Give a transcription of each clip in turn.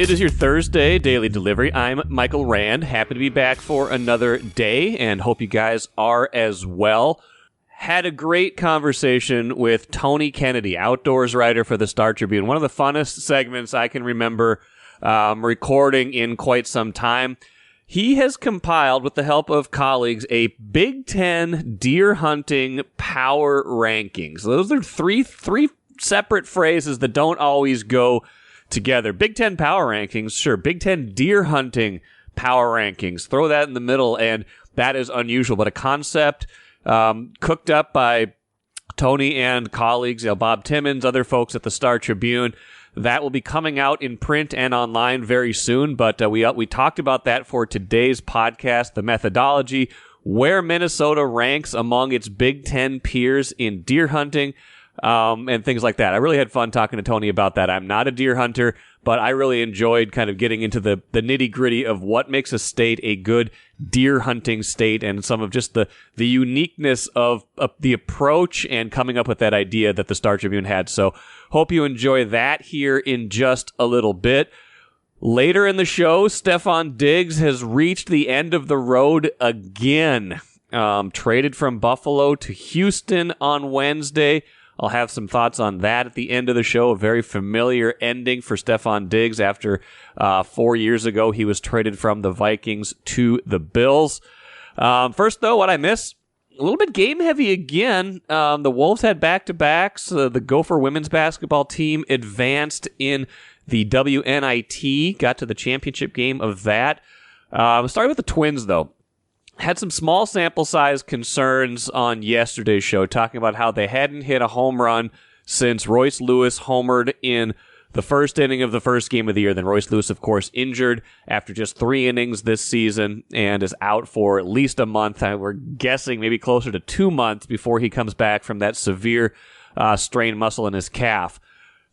It is your Thursday daily delivery. I'm Michael Rand. Happy to be back for another day and hope you guys are as well. Had a great conversation with Tony Kennedy, outdoors writer for the Star Tribune. One of the funnest segments I can remember recording in quite some time. He has compiled, with the help of colleagues, a Big Ten deer hunting power rankings. So those are three separate phrases that don't always go together. Big Ten power rankings, sure. Big Ten deer hunting power rankings. Throw that in the middle, and that is unusual. But a concept cooked up by Tony and colleagues, Bob Timmons, other folks at the Star Tribune. That will be coming out in print and online very soon, but we talked about that for today's podcast, the methodology, where Minnesota ranks among its Big Ten peers in deer hunting, and things like that. I really had fun talking to Tony about that. I'm not a deer hunter, but I really enjoyed kind of getting into the nitty-gritty of what makes a state a good deer hunting state and some of just the uniqueness of the approach and coming up with that idea that the Star Tribune had. So hope you enjoy that here in just a little bit. Later in the show, Stefon Diggs has reached the end of the road again. Traded from Buffalo to Houston on Wednesday. I'll have some thoughts on that at the end of the show. A very familiar ending for Stefon Diggs after 4 years ago he was traded from the Vikings to the Bills. First, though, what I miss? A little bit game heavy again. The Wolves had back-to-backs. The Gopher women's basketball team advanced in the WNIT, got to the championship game of that. Starting with the Twins, though. Had some small sample size concerns on yesterday's show, talking about how they hadn't hit a home run since Royce Lewis homered in the first inning of the first game of the year. Then Royce Lewis, of course, injured after just 3 innings this season and is out for at least a month. We're guessing maybe closer to 2 months before he comes back from that severe strained muscle in his calf.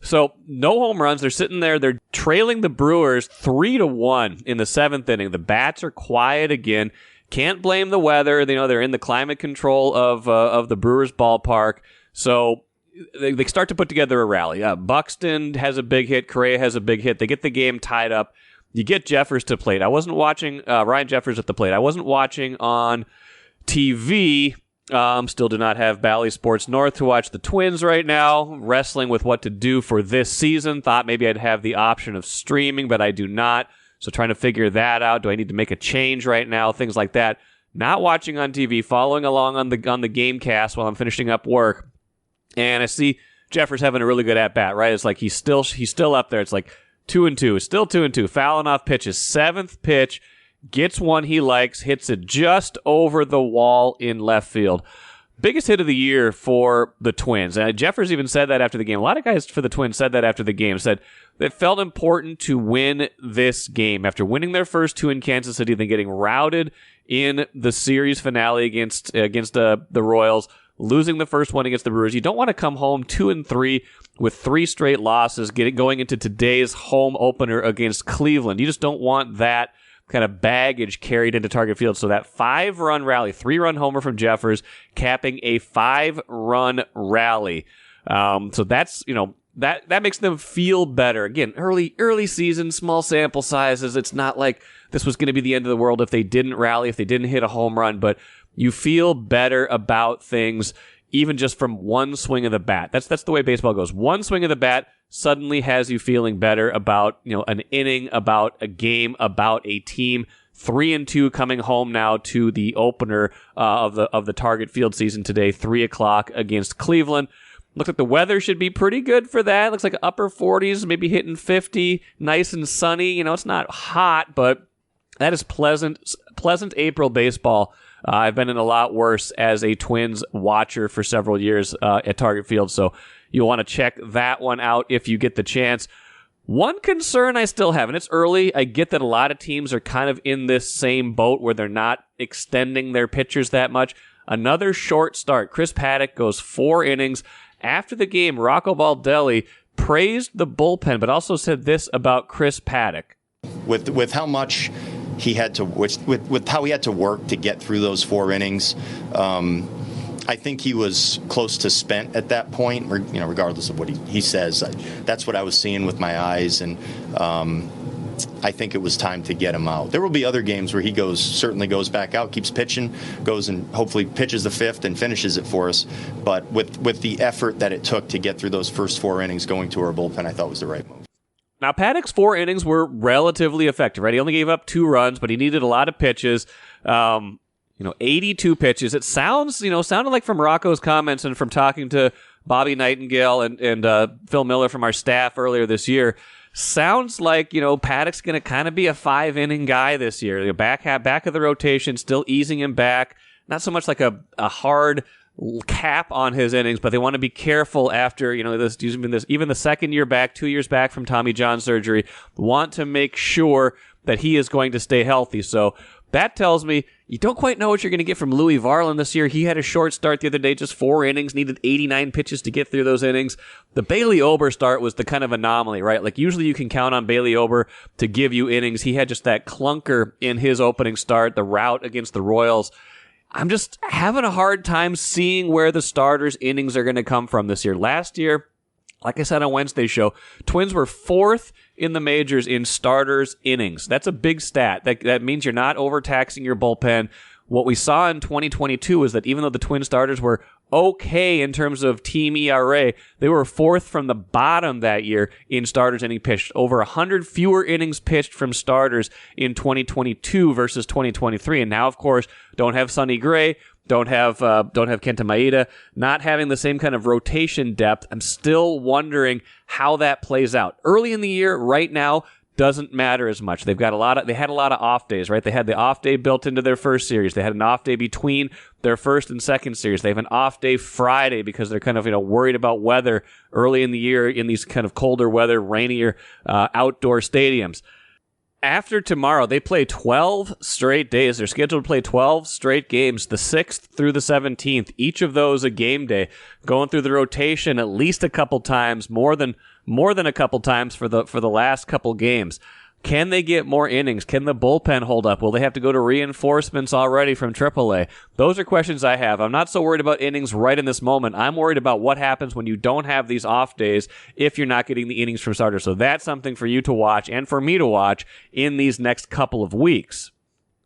So no home runs. They're sitting there. They're trailing the Brewers 3-1 in the 7th inning. The bats are quiet again. Can't blame the weather. They're in the climate control of the Brewers ballpark. So they start to put together a rally. Buxton has a big hit. Correa has a big hit. They get the game tied up. You get Jeffers to plate. I wasn't watching Ryan Jeffers at the plate. I wasn't watching on TV. Still do not have Bally Sports North to watch the Twins right now. Wrestling with what to do for this season. Thought maybe I'd have the option of streaming, but I do not. So trying to figure that out. Do I need to make a change right now? Things like that. Not watching on TV, following along on the game cast while I'm finishing up work. And I see Jeffers having a really good at-bat, right? It's like he's still up there. It's like 2-2. Still 2-2. Fouling off pitches. 7th pitch. Gets one he likes. Hits it just over the wall in left field. Biggest hit of the year for the Twins. And Jeffers even said that after the game. A lot of guys for the Twins said that after the game. Said it felt important to win this game. After winning their first 2 in Kansas City, then getting routed in the series finale against the Royals, losing the first one against the Brewers. You don't want to come home 2-3 with 3 straight losses, going into today's home opener against Cleveland. You just don't want that kind of baggage carried into Target Field. So that 5-run rally, 3-run homer from Jeffers, capping a 5-run rally. So that's, that makes them feel better. Again, early season, small sample sizes. It's not like this was going to be the end of the world if they didn't rally, if they didn't hit a home run, but you feel better about things even just from one swing of the bat. That's the way baseball goes. One swing of the bat suddenly has you feeling better about, an inning, about a game, about a team. 3-2 coming home now to the opener of the Target Field season today, 3:00 against Cleveland. Looks like the weather should be pretty good for that. Looks like upper 40s, maybe hitting 50, nice and sunny. It's not hot, but that is pleasant April baseball. I've been in a lot worse as a Twins watcher for several years at Target Field, so you'll want to check that one out if you get the chance. One concern I still have, and it's early, I get that a lot of teams are kind of in this same boat where they're not extending their pitchers that much. Another short start. Chris Paddock goes 4 innings. After the game, Rocco Baldelli praised the bullpen, but also said this about Chris Paddock. With how much he had to, with how he had to work to get through those 4 innings, I think he was close to spent at that point. Regardless of what he says, that's what I was seeing with my eyes, and I think it was time to get him out. There will be other games where he certainly goes back out, keeps pitching, goes and hopefully pitches the fifth and finishes it for us. But with the effort that it took to get through those first 4 innings going to our bullpen, I thought was the right move. Now, Paddock's 4 innings were relatively effective, right? He only gave up 2 runs, but he needed a lot of pitches. 82 pitches. It sounded like from Rocco's comments and from talking to Bobby Nightingale and Phil Miller from our staff earlier this year, sounds like, Paddock's going to kind of be a 5-inning guy this year. The back of the rotation, still easing him back. Not so much like a hard cap on his innings, but they want to be careful after, even the second year back, 2 years back from Tommy John surgery, want to make sure that he is going to stay healthy. So that tells me you don't quite know what you're going to get from Louis Varland this year. He had a short start the other day, just 4 innings, needed 89 pitches to get through those innings. The Bailey Ober start was the kind of anomaly, right? Like usually you can count on Bailey Ober to give you innings. He had just that clunker in his opening start, the rout against the Royals. I'm just having a hard time seeing where the starters' innings are going to come from this year. Last year, like I said on Wednesday's show, Twins were 4th in the majors in starters' innings. That's a big stat. That means you're not overtaxing your bullpen. What we saw in 2022 is that even though the Twin starters were okay in terms of team ERA, they were 4th from the bottom that year in starters inning pitched. Over 100 fewer innings pitched from starters in 2022 versus 2023. And now, of course, don't have Sonny Gray, don't have Kenta Maeda, not having the same kind of rotation depth. I'm still wondering how that plays out. Early in the year, right now, doesn't matter as much. They had a lot of off days, right? They had the off day built into their first series. They had an off day between their first and second series. They have an off day Friday because they're kind of, worried about weather early in the year in these kind of colder weather, rainier, outdoor stadiums. After tomorrow, they play 12 straight days. They're scheduled to play 12 straight games, the 6th through the 17th, each of those a game day, going through the rotation at least a couple times, more than a couple times for the last couple games. Can they get more innings? Can the bullpen hold up? Will they have to go to reinforcements already from AAA? Those are questions I have. I'm not so worried about innings right in this moment. I'm worried about what happens when you don't have these off days if you're not getting the innings from starters. So that's something for you to watch and for me to watch in these next couple of weeks.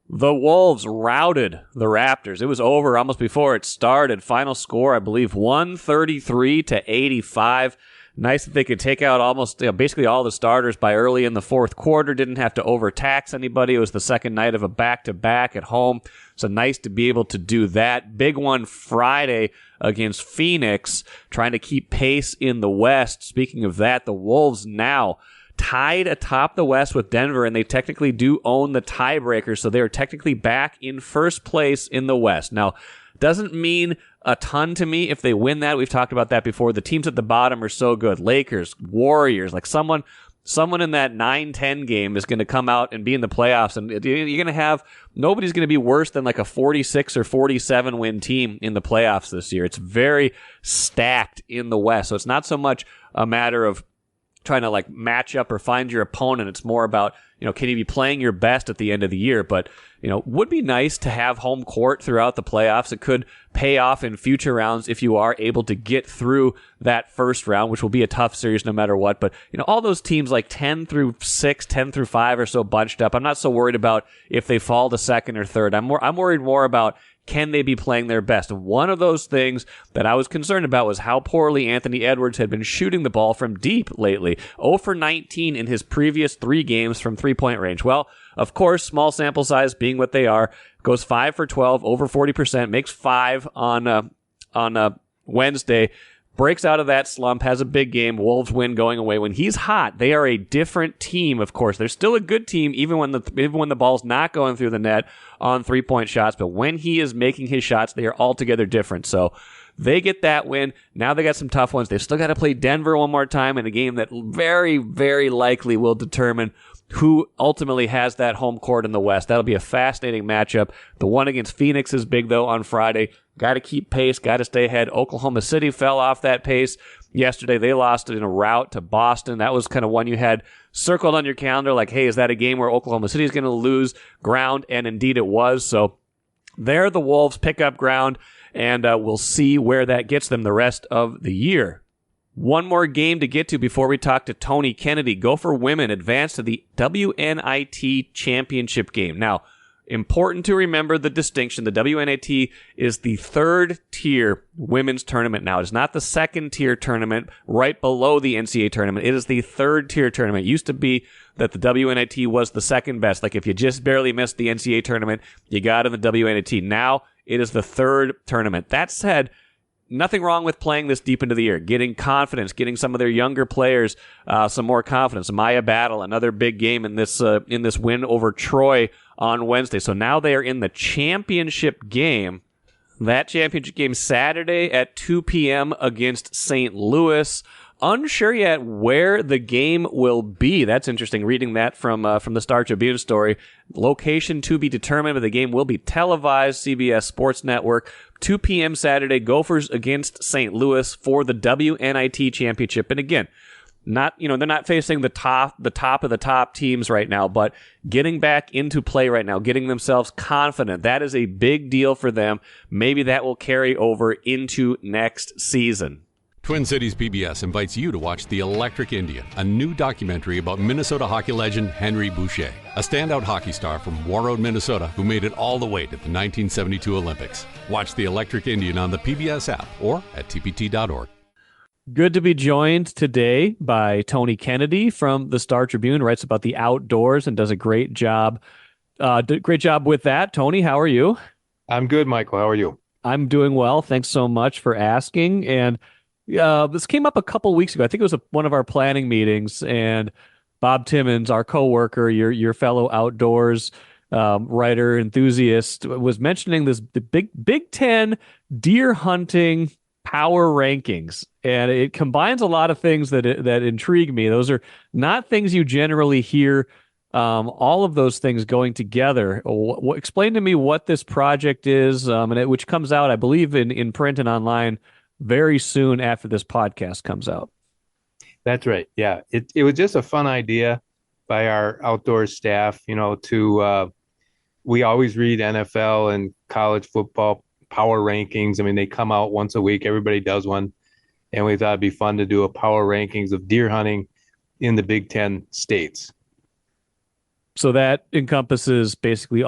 The Wolves routed the Raptors. It was over almost before it started. Final score, I believe, 133-85. Nice that they could take out almost basically all the starters by early in the fourth quarter. Didn't have to overtax anybody. It was the second night of a back-to-back at home. So nice to be able to do that. Big one Friday against Phoenix, trying to keep pace in the West. Speaking of that, the Wolves now tied atop the West with Denver, and they technically do own the tiebreaker, so they are technically back in first place in the West. Now, doesn't mean a ton to me if they win that. We've talked about that before. The teams at the bottom are so good. Lakers, Warriors, like someone in that 9-10 game is going to come out and be in the playoffs, and you're going to have, nobody's going to be worse than like a 46 or 47 win team in the playoffs this year. It's very stacked in the West, so it's not so much a matter of trying to like match up or find your opponent. It's more about, can you be playing your best at the end of the year? But, would be nice to have home court throughout the playoffs. It could pay off in future rounds if you are able to get through that first round, which will be a tough series no matter what. But, all those teams like 10 through 6, 10 through 5 are so bunched up. I'm not so worried about if they fall to second or third. I'm worried more about, can they be playing their best? One of those things that I was concerned about was how poorly Anthony Edwards had been shooting the ball from deep lately. 0 for 19 in his previous 3 games from three-point range. Well, of course, small sample size being what they are, goes 5 for 12, over 40%, makes 5 on Wednesday. Breaks out of that slump, has a big game. Wolves win going away. When he's hot, they are a different team, of course. They're still a good team, even when the ball's not going through the net on three-point shots. But when he is making his shots, they are altogether different. So they get that win. Now they got some tough ones. They've still got to play Denver one more time in a game that very, very likely will determine who ultimately has that home court in the West. That'll be a fascinating matchup. The one against Phoenix is big, though, on Friday. Got to keep pace, got to stay ahead. Oklahoma City fell off that pace yesterday. They lost it in a rout to Boston. That was kind of one you had circled on your calendar, like, hey, is that a game where Oklahoma City is going to lose ground? And indeed it was. So there the Wolves pick up ground, and we'll see where that gets them the rest of the year. One more game to get to before we talk to Tony Kennedy. Gopher women advance to the WNIT championship game. Now, important to remember the distinction. The WNIT is the third tier women's tournament now. It's not the second tier tournament right below the NCAA tournament. It is the third tier tournament. It used to be that the WNIT was the second best. Like if you just barely missed the NCAA tournament, you got in the WNIT. Now it is the third tournament. That said, nothing wrong with playing this deep into the year, getting confidence, getting some of their younger players some more confidence. Maya Battle, another big game in this win over Troy on Wednesday. So now they are in the championship game. That championship game Saturday at 2 p.m. against St. Louis. Unsure yet where the game will be. That's interesting, reading that from the Star Tribune story. Location to be determined, but the game will be televised, CBS Sports Network. 2 p.m. Saturday, Gophers against St. Louis for the WNIT championship. And again, they're not facing the top of the top teams right now, but getting back into play right now, getting themselves confident. That is a big deal for them. Maybe that will carry over into next season. Twin Cities PBS invites you to watch The Electric Indian, a new documentary about Minnesota hockey legend Henry Boucher, a standout hockey star from Warroad, Minnesota, who made it all the way to the 1972 Olympics. Watch The Electric Indian on the PBS app or at tpt.org. Good to be joined today by Tony Kennedy from the Star Tribune, writes about the outdoors and does a great job. Great job with that. Tony, how are you? I'm good, Michael. How are you? I'm doing well. Thanks so much for asking. And this came up a couple weeks ago. I think it was one of our planning meetings, and Bob Timmons, our coworker, your fellow outdoors writer enthusiast, was mentioning the Big Ten deer hunting power rankings, and it combines a lot of things that intrigue me. Those are not things you generally hear. All of those things going together. Explain to me what this project is, which comes out, I believe, in print and online very soon after this podcast comes out. That's right. Yeah. It was just a fun idea by our outdoors staff, we always read NFL and college football power rankings. I mean, they come out once a week. Everybody does one. And we thought it'd be fun to do a power rankings of deer hunting in the Big Ten states. So that encompasses basically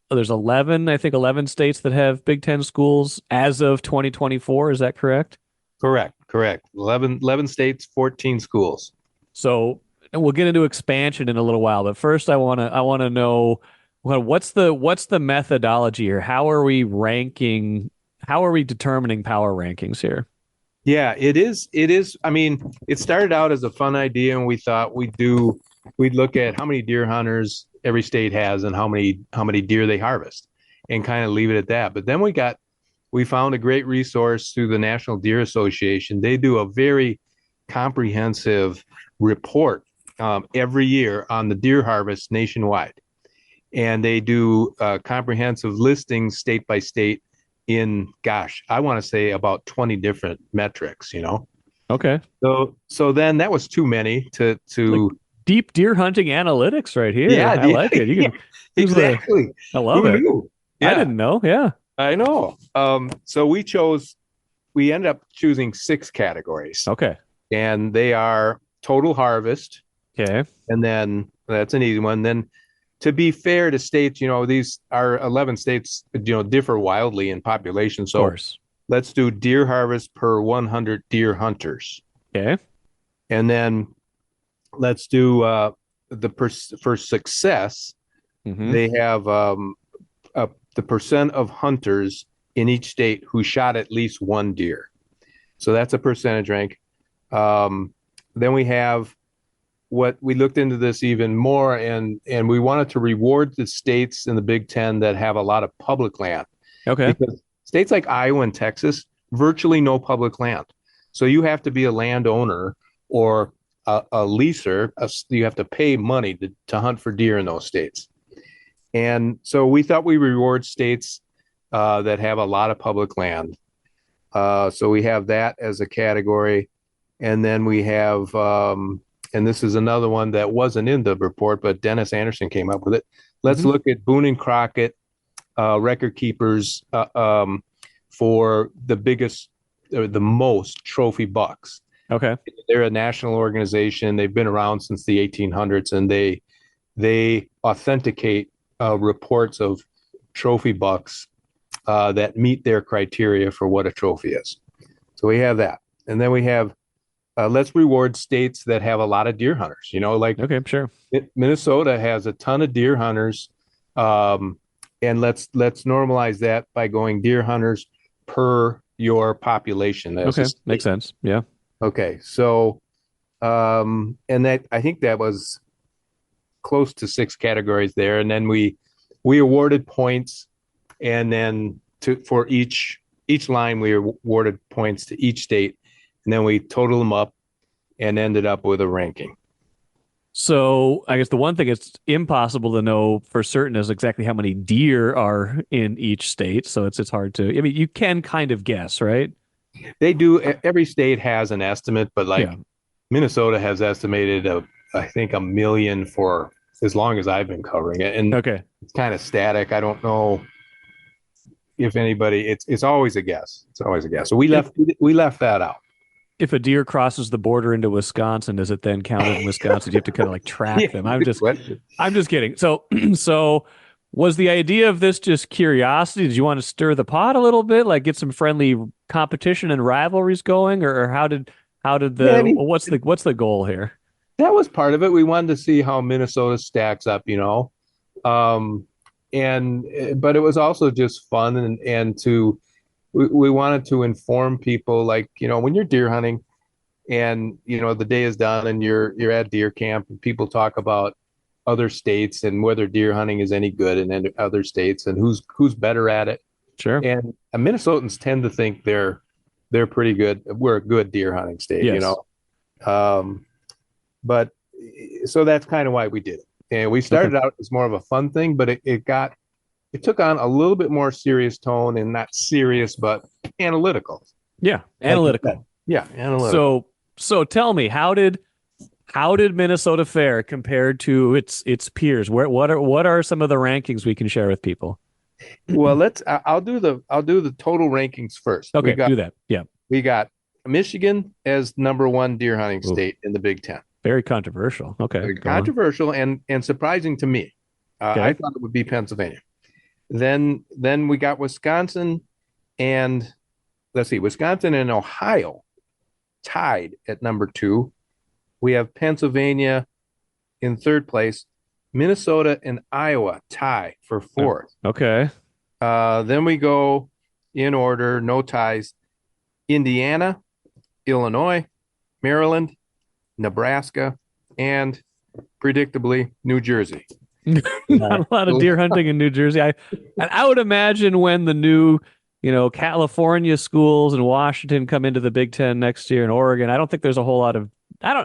there's 11 states that have Big Ten schools as of 2024. Is that correct? Correct. 11 states, 14 schools. So, and we'll get into expansion in a little while, but first I want to know what's the methodology here? How are we determining power rankings here? Yeah, it is. I mean, it started out as a fun idea, and we thought we'd look at how many deer hunters every state has and how many deer they harvest, and kind of leave it at that. But then we found a great resource through the National Deer Association. They do a very comprehensive report every year on the deer harvest nationwide, and they do comprehensive listings state by state in, I want to say about 20 different metrics. Okay. So then that was too many to. Like deep deer hunting analytics right here. Yeah, I like it. You can exactly. I love Who it. knew? Yeah. I didn't know. Yeah, I know. So we ended up choosing 6 categories. Okay. And they are total harvest. Okay. And then that's an easy one. Then, to be fair to states, these are 11 states, differ wildly in population. So of course. Let's do deer harvest per 100 deer hunters. Okay. And then let's do for success. Mm-hmm. They have the percent of hunters in each state who shot at least one deer. So that's a percentage rank. Then we have what we looked into this even more, and we wanted to reward the states in the Big Ten that have a lot of public land. Okay. Because states like Iowa and Texas, virtually no public land. So you have to be a landowner or a leaser. You have to pay money to hunt for deer in those states. And so we thought we reward states that have a lot of public land. So we have that as a category. And then we have, and this is another one that wasn't in the report, but Dennis Anderson came up with it. Let's look at Boone and Crockett record keepers for the biggest, or the most trophy bucks. Okay. They're a national organization. They've been around since the 1800s, and they authenticate reports of trophy bucks that meet their criteria for what a trophy is. So we have that, and then we have let's reward states that have a lot of deer hunters. Like Okay, sure. Minnesota has a ton of deer hunters, and let's normalize that by going deer hunters per your population. Okay, makes sense. Yeah. Okay, so and that I think that was close to 6 categories there, and then we awarded points, and then for each line we awarded points to each state, and then we totaled them up and ended up with a ranking. So I guess the one thing it's impossible to know for certain is exactly how many deer are in each state. So it's hard to. I mean, you can kind of guess, right? They do. Every state has an estimate, but like Yeah. Minnesota has estimated I think 1 million for as long as I've been covering it, and Okay. it's kind of static. I don't know if anybody. It's always a guess. It's always a guess. So we left that out. If a deer crosses the border into Wisconsin, is it then counted in Wisconsin? Do you have to kind of like track them? I'm just kidding. So was the idea of this just curiosity? Did you want to stir the pot a little bit, like get some friendly competition and rivalries going, or how did what's the goal here? That was part of it. We wanted to see how Minnesota stacks up, but it was also just fun and we wanted to inform people, like, when you're deer hunting and, the day is done and you're at deer camp and people talk about other states and whether deer hunting is any good in other states and who's better at it. Sure. And Minnesotans tend to think they're pretty good. We're a good deer hunting state, Yes. But so that's kind of why we did it. And we started out as more of a fun thing, but it took on a little bit more serious tone, and not serious, but analytical. Yeah, analytical. Analytical. So tell me, how did Minnesota fare compared to its peers? What are some of the rankings we can share with people? Well, I'll do the total rankings first. Okay, do that. Yeah. We got Michigan as number 1 deer hunting state in the Big Ten. Very controversial. Okay. Very controversial and surprising to me. Okay. I thought it would be Pennsylvania. Then we got Wisconsin and Wisconsin and Ohio tied at number 2. We have Pennsylvania in 3rd place. Minnesota and Iowa tie for 4th. Okay. Then we go in order, no ties. Indiana, Illinois, Maryland, Nebraska, and predictably New Jersey. Not a lot of deer hunting in New Jersey. I would imagine when the new, California schools and Washington come into the Big Ten next year, and Oregon, I don't think there's a whole lot of.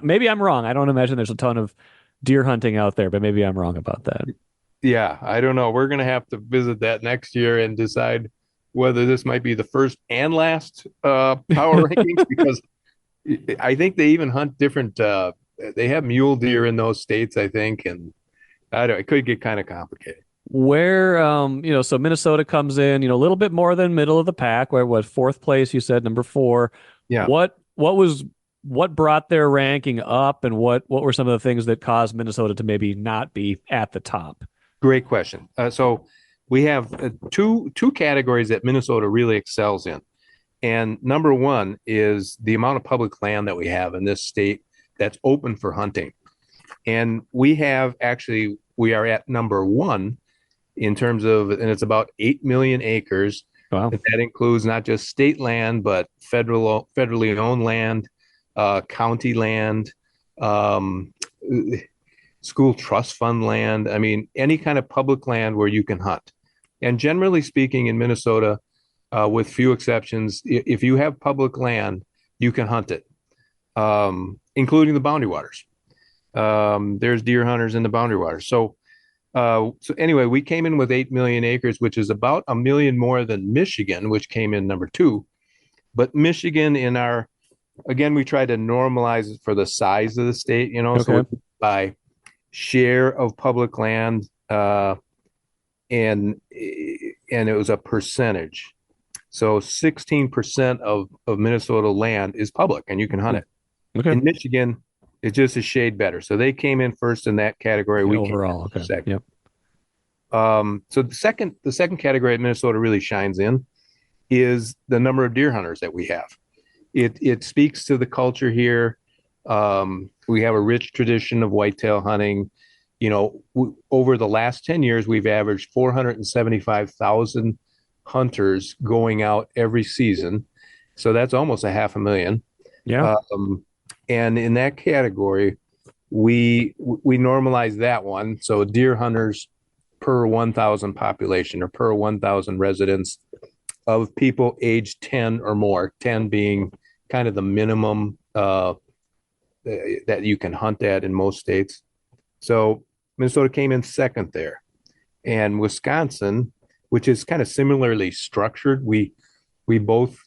Maybe I'm wrong. I don't imagine there's a ton of deer hunting out there, but maybe I'm wrong about that. Yeah, I don't know. We're going to have to visit that next year and decide whether this might be the first and last power rankings, because I think they even hunt different. They have mule deer in those states, I think, and it could get kind of complicated. Where, so Minnesota comes in, a little bit more than middle of the pack. Where what 4th place? You said number 4. Yeah. What brought their ranking up, and what were some of the things that caused Minnesota to maybe not be at the top? Great question. So we have two categories that Minnesota really excels in. And number 1 is the amount of public land that we have in this state that's open for hunting. And we are at number 1 in terms of, and it's about 8 million acres. Wow. That includes not just state land, but federally owned land, county land, school trust fund land. I mean, any kind of public land where you can hunt. And generally speaking, in Minnesota, with few exceptions, if you have public land, you can hunt it, including the boundary waters. There's deer hunters in the boundary waters. So anyway, we came in with 8 million acres, which is about 1 million more than Michigan, which came in number 2. But Michigan, again, we try to normalize it for the size of the state, Okay. So by share of public land, and it was a percentage. So 16% of Minnesota land is public, and you can hunt it. Okay. In Michigan, it's just a shade better. So they came in first in that category. We came Overall, in okay. second. Yep. So the second category that Minnesota really shines in is the number of deer hunters that we have. It speaks to the culture here. We have a rich tradition of whitetail hunting. Over the last 10 years, we've averaged 475,000 hunters going out every season. So that's almost a 500,000. Yeah. And in that category, we normalize that one. So deer hunters per 1,000 population or per 1,000 residents of people aged 10 or more, 10 being kind of the minimum that you can hunt at in most states. So Minnesota came in second there. And Wisconsin, which is kind of similarly structured, we both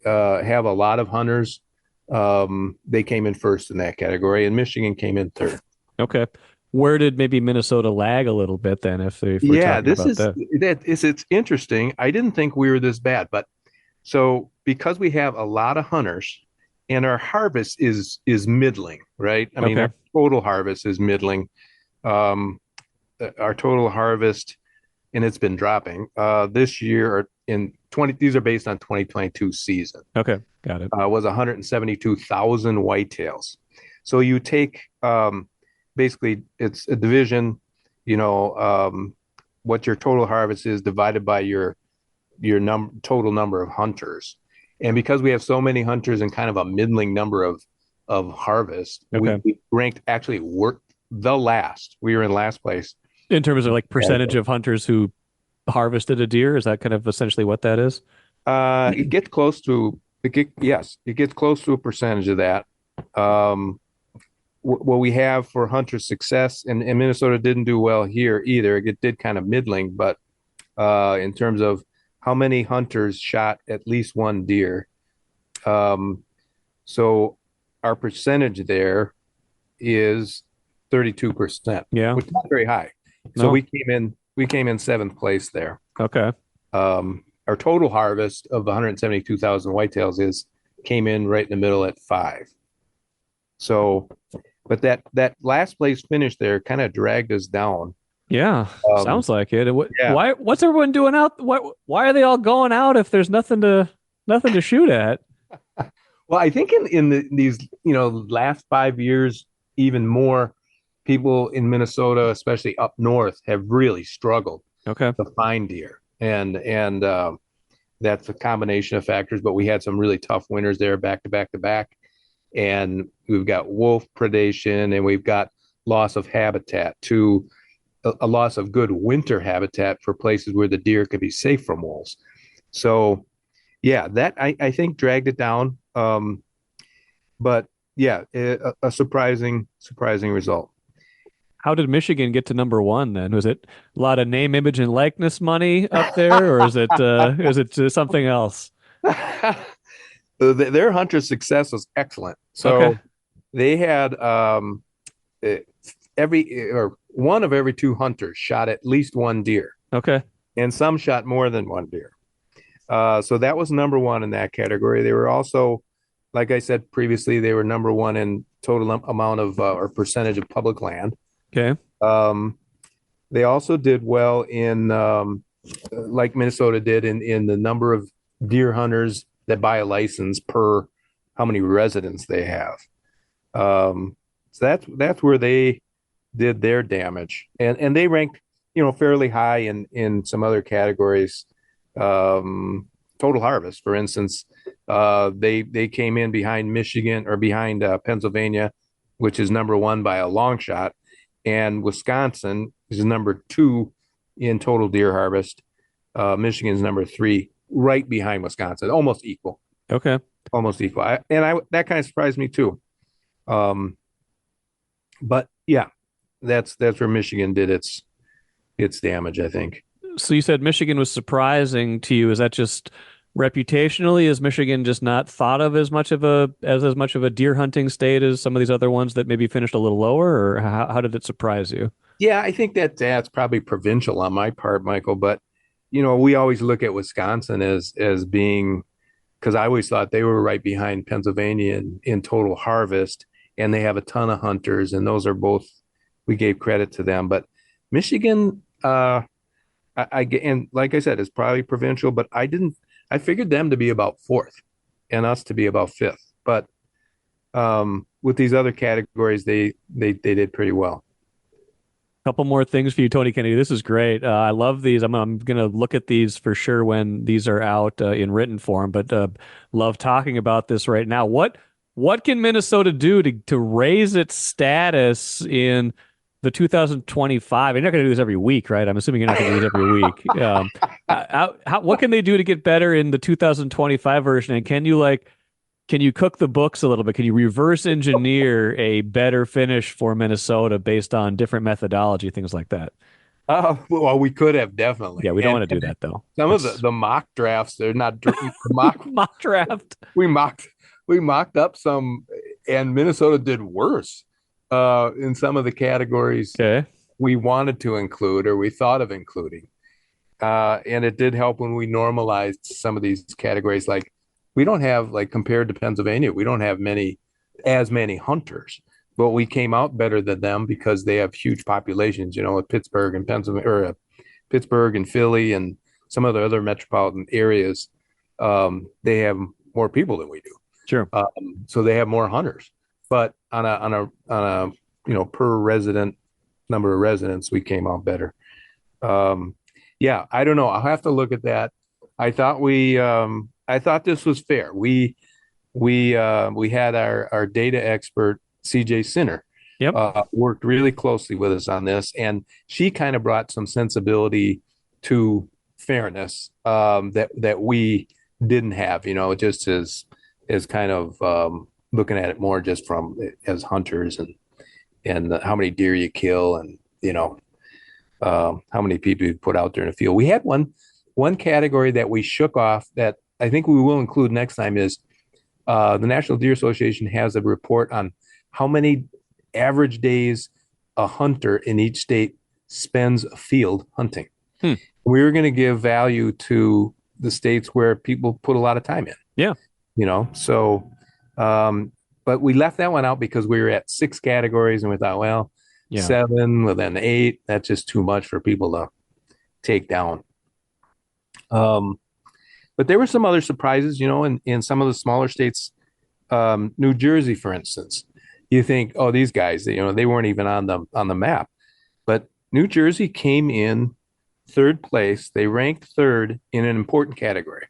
have a lot of hunters. They came in first in that category, and Michigan came in third. Okay. Where did maybe Minnesota lag a little bit then, if we're Yeah, talking about that? it's interesting. I didn't think we were this bad, but so because we have a lot of hunters and our harvest is middling, right? I mean, Okay. our total harvest is middling. Our total harvest, and it's been dropping this year or in 20, these are based on 2022 season, Okay. Got it. was 172,000 whitetails. So you take basically it's a division, what your total harvest is divided by your total number of hunters. And because we have so many hunters and kind of a middling number of harvest, Okay. we ranked actually the last. We were in last place. In terms of like percentage of hunters who harvested a deer, is that kind of essentially what that is? It gets close to yes, it gets close to a percentage of that. What we have for hunter success, and Minnesota didn't do well here either. It did kind of middling, but in terms of how many hunters shot at least one deer. So our percentage there is 32%, Yeah. which is not very high. So No. we came in seventh place there. Okay. Our total harvest of 172,000 whitetails came in right in the middle at 5. So, but that last place finish there kind of dragged us down. Yeah. Sounds like it. Yeah. What's everyone doing out? Why are they all going out if there's nothing to shoot at? Well, I think in these last 5 years, even more people in Minnesota, especially up north, have really struggled Okay. to find deer, and that's a combination of factors. But we had some really tough winters there, back to back to back, and we've got wolf predation, and we've got loss of habitat to a loss of good winter habitat for places where the deer could be safe from wolves. So, yeah, that I think dragged it down. But yeah, a surprising result. How did Michigan get to number one then? Was it a lot of name, image, and likeness money up there, or is it something else? Their hunter success was excellent. So Okay. they had one of every 2 hunters shot at least one deer, Okay. and some shot more than one deer. So that was number one in that category. They were also, like I said previously, they were number one in total amount of or percentage of public land. Okay. They also did well in, like Minnesota did, in the number of deer hunters that buy a license per how many residents they have. So that's where they did their damage, and they ranked fairly high in some other categories. Total harvest, for instance, they came in behind Michigan or behind Pennsylvania, which is number one by a long shot. And Wisconsin is number 2 in total deer harvest. Michigan's number 3, right behind Wisconsin, almost equal. Okay. Almost equal. That kind of surprised me too. But yeah, that's where Michigan did its damage, I think. So you said Michigan was surprising to you. Is that just reputationally? Is Michigan just not thought of as much of a deer hunting state as some of these other ones that maybe finished a little lower, or how did it surprise you? Yeah, I think that's probably provincial on my part, Michael. But we always look at Wisconsin as being because I always thought they were right behind Pennsylvania in total harvest, and they have a ton of hunters, and those are both, we gave credit to them. But Michigan, I get, and like I said, it's probably provincial, but I figured them to be about fourth and us to be about fifth. But with these other categories, they did pretty well. Couple more things for you, Tony Kennedy. This is great. I love these. I'm going to look at these for sure when these are out in written form, but love talking about this right now. What can Minnesota do to raise its status in the 2025? You're not going to do this every week, right? I'm assuming you're not going to do this every week. What can they do to get better in the 2025 version? And can you cook the books a little bit? Can you reverse engineer a better finish for Minnesota based on different methodology, things like that? Well, we could have definitely. Yeah, we don't want to do that though. Some of the mock drafts, they're not mock draft. We mocked up some, and Minnesota did worse in some of the categories we wanted to include or we thought of including. And it did help when we normalized some of these categories. Like, we don't have, like, compared to Pennsylvania, we don't have as many hunters, but we came out better than them because they have huge populations, with Pittsburgh and Pennsylvania, or Pittsburgh and Philly and some of the other metropolitan areas. They have more people than we do. Sure. So they have more hunters, but on a per resident number of residents, we came out better. Yeah, I don't know. I'll have to look at that. I thought this was fair. We had our data expert, CJ Sinner, worked really closely with us on this, and she kind of brought some sensibility to fairness that we didn't have. Just as kind of looking at it more just from as hunters and how many deer you kill and how many people you put out there in the field. We had one category that we shook off that I think we will include next time is the National Deer Association has a report on how many average days a hunter in each state spends afield hunting. We were going to give value to the states where people put a lot of time in. Yeah. So, but we left that one out because we were at 6 categories and we thought, well, 7, well, then 8, that's just too much for people to take down. But there were some other surprises, in some of the smaller states, New Jersey, for instance. You think, oh, these guys, they weren't even on the map. But New Jersey came in 3rd place. They ranked 3rd in an important category,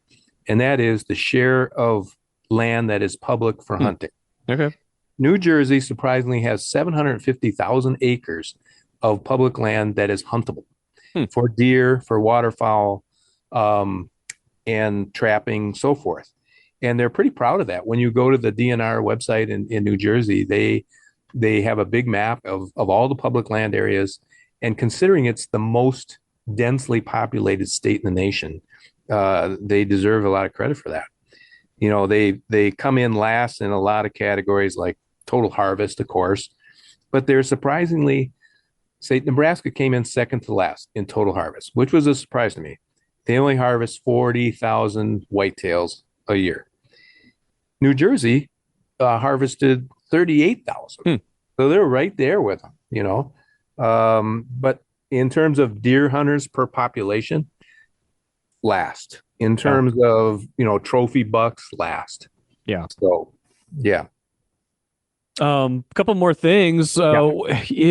and that is the share of land that is public for hunting. Okay. New Jersey surprisingly has 750,000 acres of public land that is huntable for deer, for waterfowl, and trapping, so forth. And they're pretty proud of that. When you go to the DNR website in New Jersey, they have a big map of all the public land areas. And considering it's the most densely populated state in the nation, they deserve a lot of credit for that. They come in last in a lot of categories like total harvest, of course, but they're surprisingly, say Nebraska came in 2nd to last in total harvest, which was a surprise to me. They only harvest 40,000 whitetails a year. New Jersey harvested 38,000. So they're right there with them, But in terms of deer hunters per population, last. In terms of, trophy bucks, last. Yeah. So, yeah. Couple more things. I feel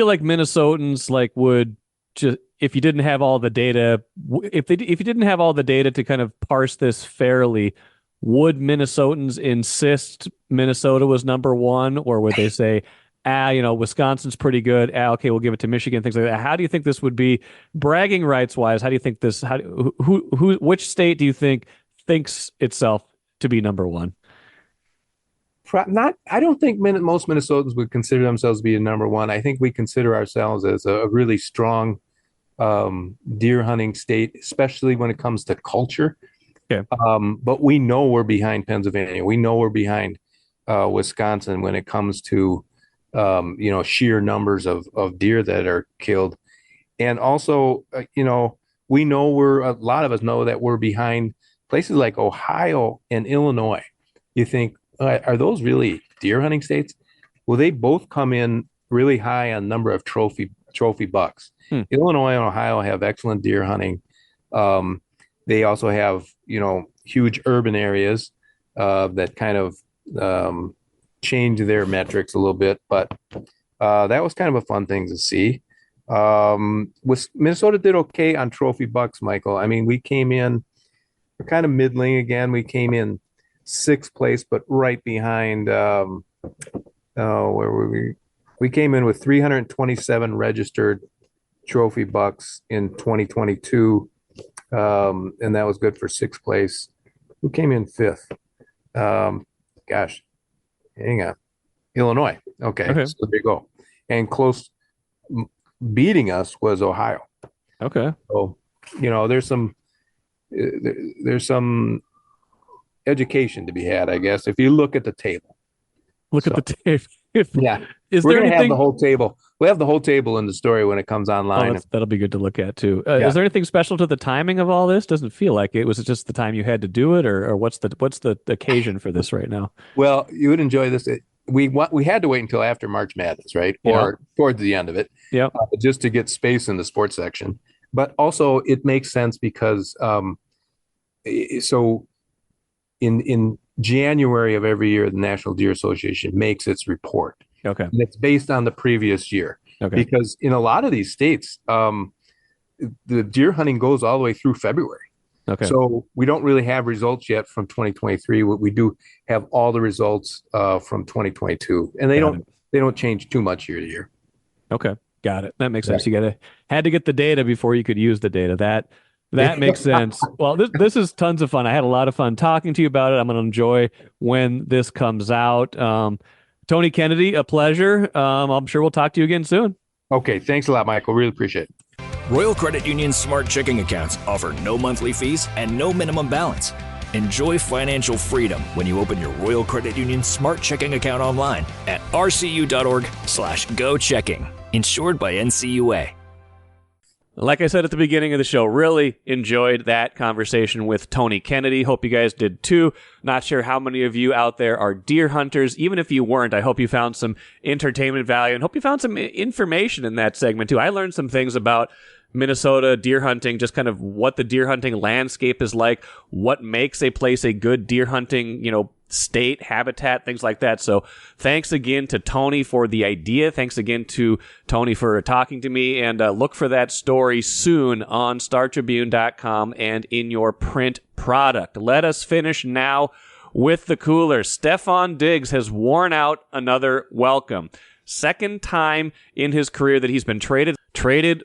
like Minnesotans would just, if you didn't have all the data, if you didn't have all the data to kind of parse this fairly, would Minnesotans insist Minnesota was number 1, or would they say, Wisconsin's pretty good. Okay, we'll give it to Michigan, things like that. How do you think this would be bragging rights wise? How do you think this, which state do you think thinks itself to be number 1? I don't think most Minnesotans would consider themselves to be a number 1. I think we consider ourselves as a really strong deer hunting state, especially when it comes to culture. Okay. But we know we're behind Pennsylvania. We know we're behind Wisconsin when it comes to sheer numbers of deer that are killed. And also, we know a lot of us know that we're behind places like Ohio and Illinois, you think, are those really deer hunting states? Well, they both come in really high on number of trophy bucks. Illinois and Ohio have excellent deer hunting. They also have, huge urban areas that kind of change their metrics a little bit. But that was kind of a fun thing to see. Minnesota did okay on trophy bucks, Michael. I mean, we came in, we're kind of middling again. We came in 6th place, but right behind, where were we? We came in with 327 registered trophy bucks in 2022. And that was good for 6th place. Who came in 5th? Hang on. Illinois. Okay. So there you go. And close beating us was Ohio. Okay. So, there's some education to be had, I guess, if you look at the table. Look at the table. Yeah. Is We're there going to anything... have the whole table. We have the whole table in the story when it comes online. That'll be good to look at too. Is there anything special to the timing of all this? Doesn't feel like it. Was it just the time you had to do it, or what's the occasion for this right now? Well, you would enjoy this. We had to wait until after March Madness, right? Or towards the end of it. Yeah. Just to get space in the sports section. But also it makes sense because so in January of every year, the National Deer Association makes its report. Okay. And it's based on the previous year. Okay. Because in a lot of these states, the deer hunting goes all the way through February. Okay. So we don't really have results yet from 2023. What we do have all the results from 2022, and they don't change too much year to year. Okay, got it. That makes sense. You had to get the data before you could use the data. That makes sense. Well, this is tons of fun. I had a lot of fun talking to you about it. I'm going to enjoy when this comes out. Tony Kennedy, a pleasure. I'm sure we'll talk to you again soon. Okay, thanks a lot, Michael. Really appreciate it. Royal Credit Union's smart checking accounts offer no monthly fees and no minimum balance. Enjoy financial freedom when you open your Royal Credit Union smart checking account online at rcu.org/go-checking. Insured by NCUA. Like I said at the beginning of the show, really enjoyed that conversation with Tony Kennedy. Hope you guys did too. Not sure how many of you out there are deer hunters. Even if you weren't, I hope you found some entertainment value and hope you found some information in that segment too. I learned some things about Minnesota deer hunting, just kind of what the deer hunting landscape is like, what makes a place a good deer hunting, state, habitat, things like that. So thanks again to Tony for the idea. Thanks again to Tony for talking to me, and look for that story soon on StarTribune.com and in your print product. Let us finish now with the cooler. Stefon Diggs has worn out another welcome. Second time in his career that he's been traded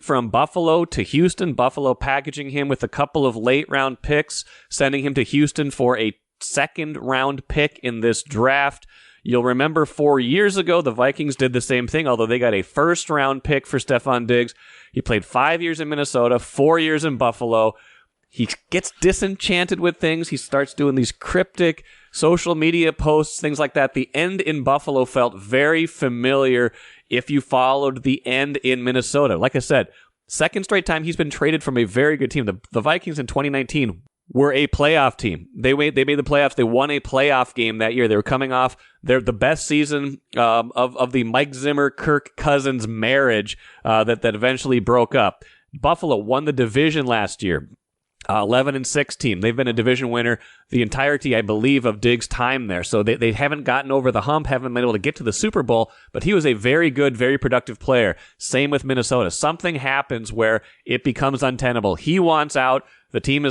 from Buffalo to Houston, Buffalo packaging him with a couple of late round picks, sending him to Houston for a second round pick in this draft. You'll remember 4 years ago, the Vikings did the same thing, although they got a first round pick for Stefon Diggs. He played 5 years in Minnesota, 4 years in Buffalo. He gets disenchanted with things. He starts doing these cryptic social media posts, things like that. The end in Buffalo felt very familiar if you followed the end in Minnesota. Like I said, second straight time he's been traded from a very good team. The Vikings in 2019 were a playoff team. They made the playoffs. They won a playoff game that year. They were coming off the best season of the Mike Zimmer, Kirk Cousins marriage that eventually broke up. Buffalo won the division last year. 11-6 team. They've been a division winner the entirety, I believe, of Diggs' time there. So they haven't gotten over the hump, haven't been able to get to the Super Bowl, but he was a very good, very productive player. Same with Minnesota. Something happens where it becomes untenable. He wants out. The team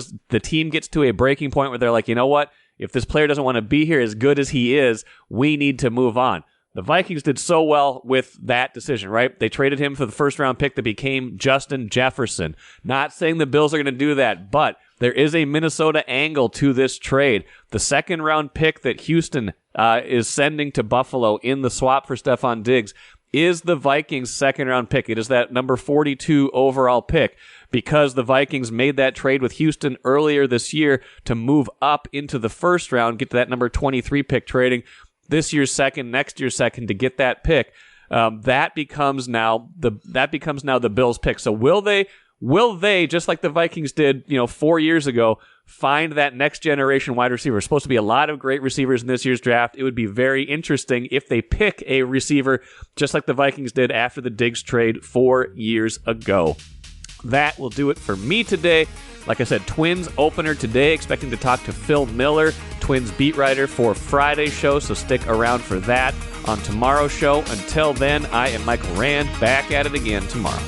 gets to a breaking point where they're like, you know what? If this player doesn't want to be here as good as he is, we need to move on. The Vikings did so well with that decision, right? They traded him for the first-round pick that became Justin Jefferson. Not saying the Bills are going to do that, but there is a Minnesota angle to this trade. The second-round pick that Houston is sending to Buffalo in the swap for Stefon Diggs is the Vikings' second-round pick. It is that number 42 overall pick because the Vikings made that trade with Houston earlier this year to move up into the first round, get to that number 23 pick, trading this year's second, next year's second to get that pick. That becomes now the Bills' pick. So will they Will they, just like the Vikings did, 4 years ago, find that next generation wide receiver? There's supposed to be a lot of great receivers in this year's draft. It would be very interesting if they pick a receiver just like the Vikings did after the Diggs trade 4 years ago. That will do it for me today. Like I said, Twins opener today, expecting to talk to Phil Miller, Twins beat writer for Friday's show, so stick around for that on tomorrow's show. Until then, I am Michael Rand, back at it again tomorrow.